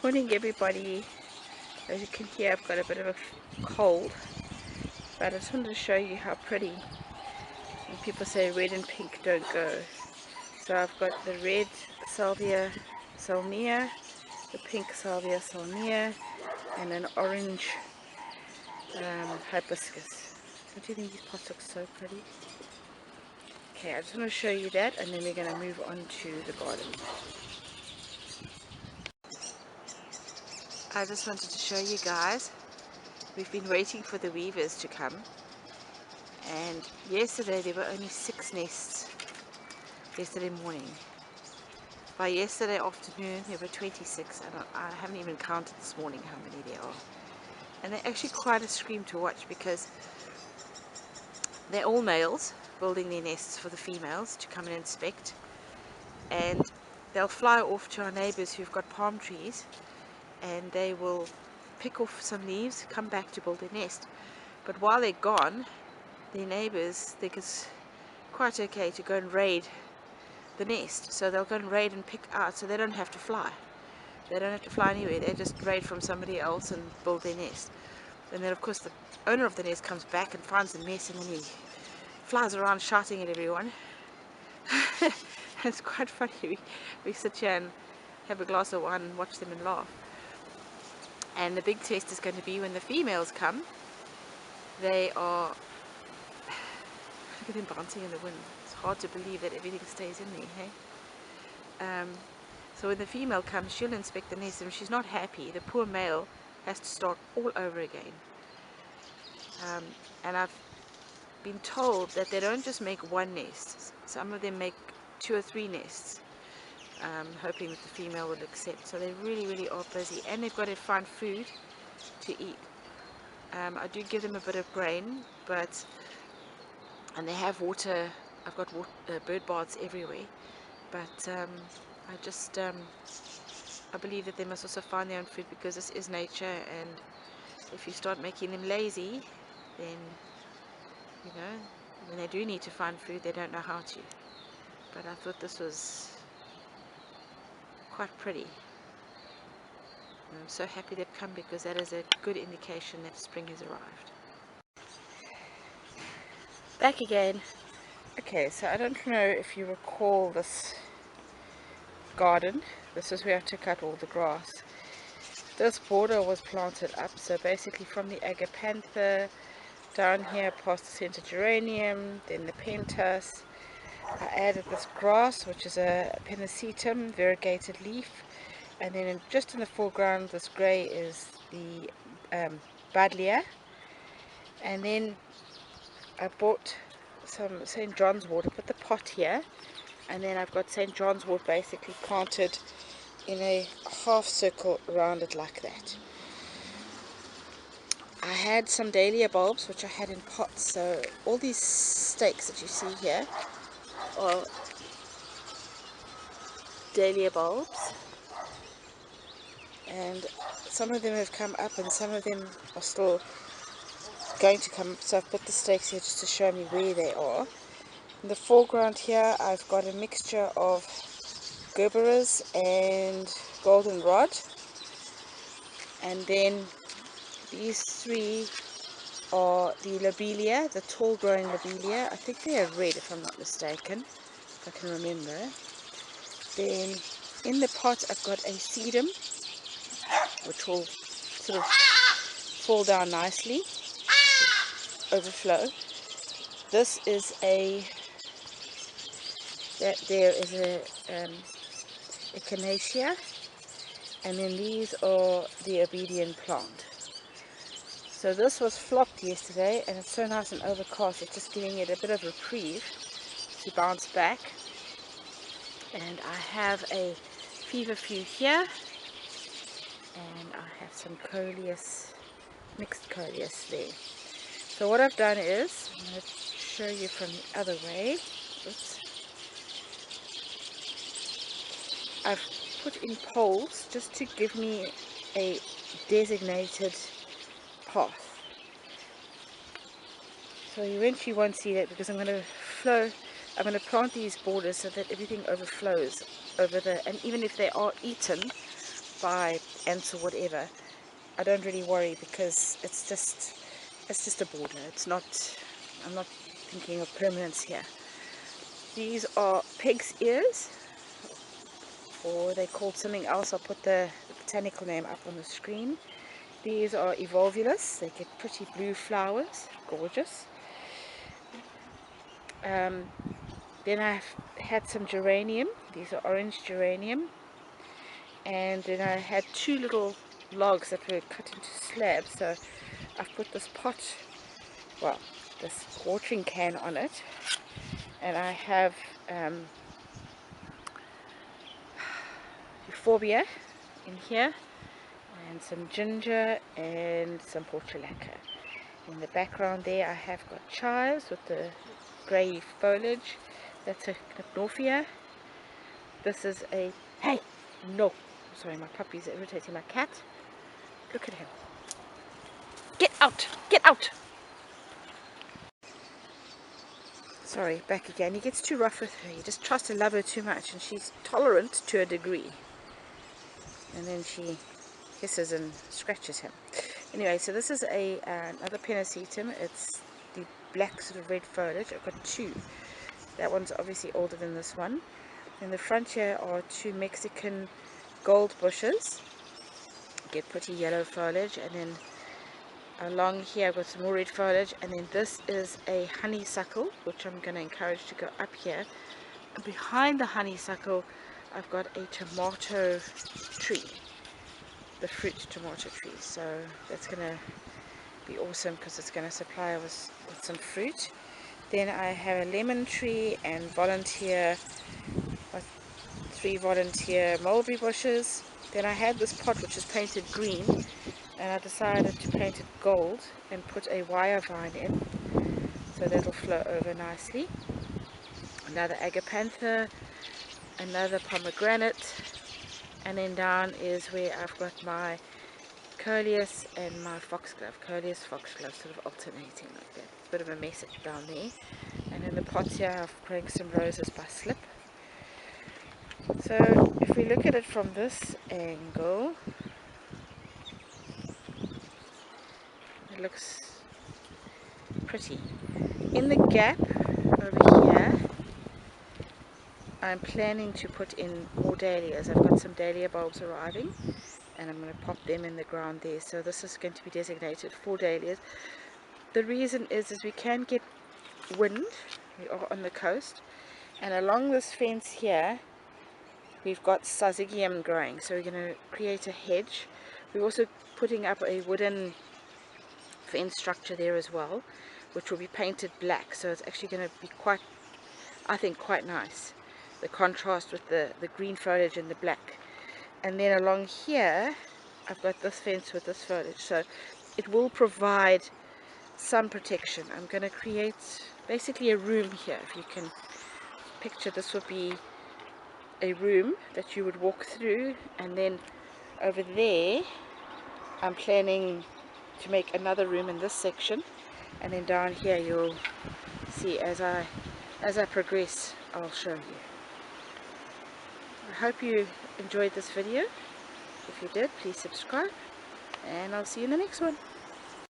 Morning everybody. As you can hear, I've got a bit of a cold, but I just wanted to show you how pretty. And people say red and pink don't go. So I've got the red Salvia Salmia, the pink Salvia Salmia, and an orange hibiscus. Don't you think these pots look so pretty? Okay, I just want to show you that, and then we're going to move on to the garden. I just wanted to show you guys, we've been waiting for the weavers to come, and yesterday there were only 6 nests, yesterday morning. By yesterday afternoon there were 26. I haven't even counted this morning how many there are. And they're actually quite a scream to watch, because they're all males building their nests for the females to come and inspect, and they'll fly off to our neighbors who've got palm trees, and they will pick off some leaves, come back to build their nest. But while they're gone, their neighbors think it's quite okay to go and raid the nest. So they'll go and raid and pick out, so they don't have to fly. They don't have to fly anywhere. They just raid from somebody else and build their nest. And then of course the owner of the nest comes back and finds the mess, and then he flies around shouting at everyone. It's quite funny. We sit here and have a glass of wine and watch them and laugh. And the big test is going to be when the females come. They are, look at them bouncing in the wind. It's hard to believe that everything stays in there, hey? So when the female comes, she'll inspect the nest, and if she's not happy, the poor male has to start all over again. And I've been told that they don't just make one nest. Some of them make 2 or 3 nests, hoping that the female will accept. So they really are busy, and they've got to find food to eat. I do give them a bit of grain, and they have water. I've got bird baths everywhere, but I believe that they must also find their own food, because this is nature, and if you start making them lazy, then when they do need to find food, they don't know how to. But I thought this was quite pretty. I'm so happy they've come, because that is a good indication that spring has arrived. Back again. Okay, so I don't know if you recall this garden. This is where I took out all the grass. This border was planted up, so basically from the agapanthus down here past the center geranium, then the pentas. I added this grass, which is a pennisetum variegated leaf, and then just in the foreground, this grey is the buddleia. And then I bought some St. John's wort. I put the pot here, and then I've got St. John's wort basically planted in a half circle around it like that. I had some dahlia bulbs which I had in pots, so all these stakes that you see here are dahlia bulbs, and some of them have come up and some of them are still going to come up, so I've put the stakes here just to show me where they are. In the foreground here I've got a mixture of gerberas and goldenrod, and then these 3 are the lobelia, the tall growing lobelia. I think they are red if I'm not mistaken, if I can remember. Then in the pot I've got a sedum, which will sort of fall down nicely, overflow. This is there is a echinacea, and then these are the obedient plant. So this was flopped yesterday, and it's so nice and overcast, it's just giving it a bit of reprieve to bounce back. And I have a feverfew here, and I have some coleus, mixed coleus there. So what I've done is, I'm going to show you from the other way. Oops. I've put in poles just to give me a designated path. So you eventually won't see that, because I'm going to plant these borders so that everything overflows over and even if they are eaten, by ants or whatever, I don't really worry, because it's just a border. It's not, I'm not thinking of permanence here. These are pig's ears, or they're called something else. I'll put the botanical name up on the screen. These are evolvulus. They get pretty blue flowers, gorgeous. Then I've had some geranium. These are orange geranium. And then I had 2 little logs that were cut into slabs, so I've put this pot, well, this watering can on it, and I have euphorbia in here, and some ginger and some portulaca. In the background there I have got chives with the grey foliage. That's a knopnorphia. This is a, hey, no, sorry, my puppy's irritating my cat. Look at him. Get out! Get out! Sorry, back again. He gets too rough with her. He just tries to love her too much, and she's tolerant to a degree. And then she hisses and scratches him. Anyway, so this is another Pennisetum. It's the black sort of red foliage. I've got 2. That one's obviously older than this one. In the front here are 2 Mexican gold bushes. Get pretty yellow foliage, and then along here I've got some more red foliage, and then this is a honeysuckle, which I'm going to encourage to go up here. And behind the honeysuckle I've got a tomato tree, the fruit tomato tree, so that's going to be awesome because it's going to supply us with some fruit. Then I have a lemon tree and volunteer, 3 volunteer mulberry bushes. Then I had this pot which is painted green, and I decided to paint it gold and put a wire vine in, so that'll flow over nicely. Another agapantha, another pomegranate, and then down is where I've got my coleus and my foxglove. Coleus, foxglove, sort of alternating like that. It's a bit of a mess down there. And in the pots here I've grown some roses by slip. So if we look at it from this angle, it looks pretty. In the gap over here I'm planning to put in more dahlias. I've got some dahlia bulbs arriving, and I'm going to pop them in the ground there. So this is going to be designated for dahlias. The reason is we can get wind. We are on the coast, and along this fence here we've got syzygium growing, so we're going to create a hedge. We're also putting up a wooden fence structure there as well, which will be painted black, so it's actually going to be quite, I think, quite nice, the contrast with the green foliage and the black. And then along here I've got this fence with this foliage, so it will provide some protection. I'm going to create basically a room here. If you can picture, this would be a room that you would walk through, and then over there I'm planning to make another room in this section, and then down here you'll see as I progress I'll show you. I hope you enjoyed this video. If you did, please subscribe, and I'll see you in the next one.